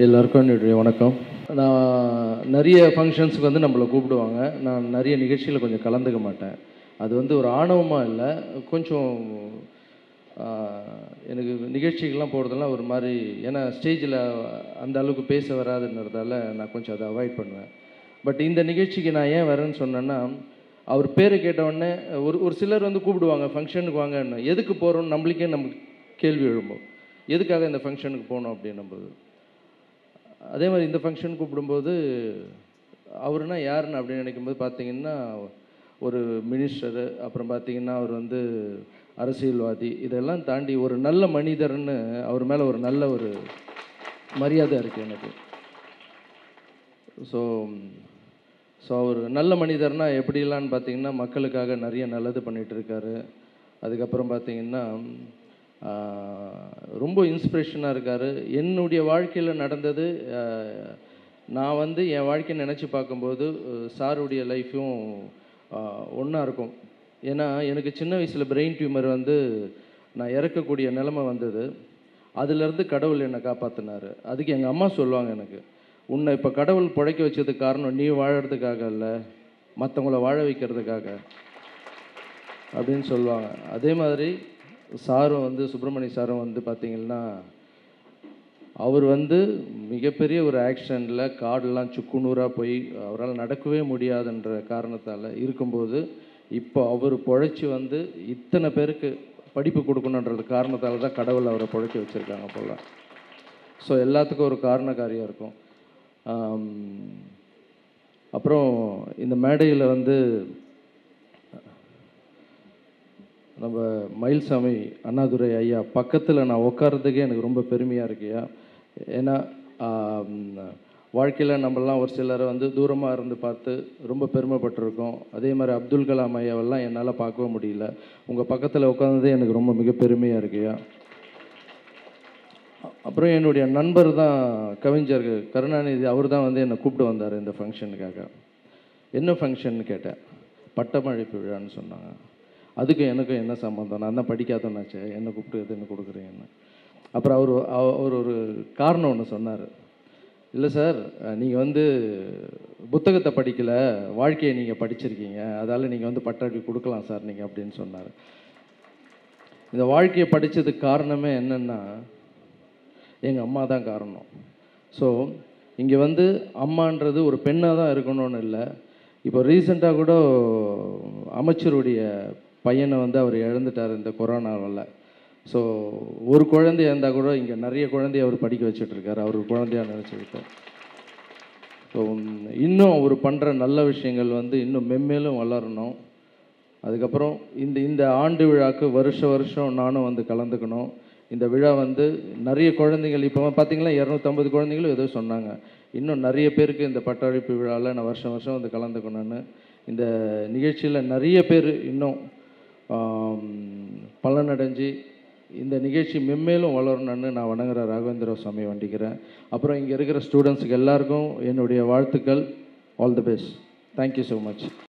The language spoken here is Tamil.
எல்லாருக்கும் என்னுடைய வணக்கம். நான் நிறைய ஃபங்க்ஷன்ஸுக்கு வந்து நம்மளை கூப்பிடுவாங்க. நான் நிறைய நிகழ்ச்சியில் கொஞ்சம் கலந்துக்க மாட்டேன். அது வந்து ஒரு ஆணவமாக இல்லை, கொஞ்சம் எனக்கு நிகழ்ச்சிகள்லாம் போகிறதெல்லாம் ஒரு மாதிரி, ஏன்னா ஸ்டேஜில் அந்த அளவுக்கு பேச வராதுன்றதால நான் கொஞ்சம் அதை அவாய்ட் பண்ணுவேன். பட் இந்த நிகழ்ச்சிக்கு நான் ஏன் வரேன்னு சொன்னேன்னா, அவர் பேரை கேட்டவுடனே ஒரு சிலர் வந்து கூப்பிடுவாங்க, ஃபங்க்ஷனுக்கு வாங்கன்னு. எதுக்கு போகிறோன்னு நம்மளுக்கே நமக்கு கேள்வி எழும்போம். எதுக்காக இந்த ஃபங்க்ஷனுக்கு போகணும் அப்படின்னும்போது, அதே மாதிரி இந்த ஃபங்க்ஷன் கூப்பிடும்போது அவருனா யாருன்னு அப்படின்னு நினைக்கும்போது பார்த்தீங்கன்னா, ஒரு மினிஸ்டரு, அப்புறம் பார்த்தீங்கன்னா அவர் வந்து அரசியல்வாதி, இதெல்லாம் தாண்டி ஒரு நல்ல மனிதர்னு அவர் மேலே ஒரு நல்ல ஒரு மரியாதை இருக்குது எனக்கு. ஸோ ஸோ அவர் நல்ல மனிதர்னால் எப்படிலான்னு பார்த்தீங்கன்னா, மக்களுக்காக நிறைய நல்லது பண்ணிகிட்டு இருக்காரு. அதுக்கப்புறம் பார்த்தீங்கன்னா ரொம்ப இன்ஸ்பிரேஷனாக இருக்கார். என்னுடைய வாழ்க்கையில் நடந்தது, நான் வந்து என் வாழ்க்கையை நினச்சி பார்க்கும்போது சாருடைய லைஃப்பும் ஒன்றா இருக்கும். ஏன்னா எனக்கு சின்ன வயசில் பிரெயின் டியூமர் வந்து நான் இறக்கக்கூடிய நிலைமை வந்தது. அதுலேருந்து கடவுள் என்னை காப்பாற்றினார். அதுக்கு எங்கள் அம்மா சொல்லுவாங்க எனக்கு, உன்னை இப்போ கடவுள் பிழைக்க வச்சதுக்கு காரணம் நீ வாழறதுக்காக இல்லை, மற்றவங்கள வாழ வைக்கிறதுக்காக அப்படின்னு சொல்லுவாங்க. அதே மாதிரி சாரும் வந்து சுப்பிரமணிய சாரும் வந்து பார்த்திங்கன்னா, அவர் வந்து மிகப்பெரிய ஒரு ஆக்சிடெண்ட்டில் காடெல்லாம் சுக்குநூறாக போய் அவரால் நடக்கவே முடியாதுன்ற காரணத்தால் இருக்கும்போது, இப்போ அவர் பொழைச்சி வந்து இத்தனை பேருக்கு படிப்பு கொடுக்கணுன்றது காரணத்தால் தான் கடவுள் அவரை பொழைக்க வச்சுருக்காங்க போல். ஸோ எல்லாத்துக்கும் ஒரு காரணக்காரியாக இருக்கும். அப்புறம் இந்த மேடையில் வந்து நம்ம மயில்சாமி அண்ணாதுரை ஐயா பக்கத்தில் நான் உட்கார்றதுக்கே எனக்கு ரொம்ப பெருமையாக இருக்குயா. ஏன்னா வாழ்க்கையில் நம்மளாம் ஒரு சிலரை வந்து தூரமாக இருந்து பார்த்து ரொம்ப பெருமைப்பட்டிருக்கோம். அதே மாதிரி அப்துல் கலாம் ஐயாவெல்லாம் என்னால் பார்க்கவே முடியல. உங்கள் பக்கத்தில் உட்கார்ந்ததே எனக்கு ரொம்ப மிக பெருமையாக இருக்குயா. அப்புறம் என்னுடைய நண்பர் தான் கவிஞர் கருணாநிதி, அவர் தான் வந்து என்னை கூப்பிட்டு வந்தார் இந்த ஃபங்க்ஷனுக்காக. என்ன ஃபங்க்ஷன்னு கேட்டேன். பட்டமளிப்பு விழான்னு சொன்னாங்க. அதுக்கும் எனக்கும் என்ன சம்மந்தம், நான் தான் படிக்காதோன்னாச்சு, என்னை கூப்பிட்டு எது என்ன கொடுக்குறீங்கன்னு. அப்புறம் அவர் ஒரு காரணம் ஒன்று சொன்னார். இல்லை சார், நீங்கள் வந்து புத்தகத்தை படிக்கலை, வாழ்க்கையை நீங்கள் படிச்சிருக்கீங்க, அதால் நீங்கள் வந்து பட்டமளிப்பு கொடுக்கலாம் சார் நீங்கள் அப்படின்னு சொன்னார். இந்த வாழ்க்கையை படித்ததுக்கு காரணமே என்னென்னா, எங்கள் அம்மா தான் காரணம். ஸோ இங்கே வந்து அம்மான்றது ஒரு பெண்ணாக தான் இருக்கணும்னு இல்லை. இப்போ ரீசெண்டாக கூட அமைச்சருடைய பையனை வந்து அவர் இழந்துட்டார் இந்த கொரோனாவில். ஸோ ஒரு குழந்தை இருந்தால் கூட இங்கே நிறைய குழந்தைய அவர் படிக்க வச்சுட்ருக்காரு, அவர் குழந்தையாக நினச்சிக்கிட்டு. ஸோ இன்னும் அவர் பண்ணுற நல்ல விஷயங்கள் வந்து இன்னும் மென்மேலும் வளரணும். அதுக்கப்புறம் இந்த ஆண்டு விழாவுக்கு வருஷம் நானும் வந்து கலந்துக்கணும். இந்த விழா வந்து நிறைய குழந்தைகள், இப்போ பார்த்திங்கன்னா 250 குழந்தைங்களும் ஏதோ சொன்னாங்க. இன்னும் நிறைய பேருக்கு இந்த பட்டமளிப்பு விழாவில் நான் வருஷம் வந்து கலந்துக்கணும்னு. இந்த நிகழ்ச்சியில் நிறைய பேர் இன்னும் பலனடைஞ்சு இந்த நிகழ்ச்சி மென்மேலும் வளரணும்னு நான் வணங்குற ராகவேந்திர சாமி வண்டிக்கிறேன். அப்புறம் இங்கே இருக்கிற ஸ்டூடெண்ட்ஸுக்கு எல்லாருக்கும் என்னுடைய வாழ்த்துக்கள். All the best. Thank you so much.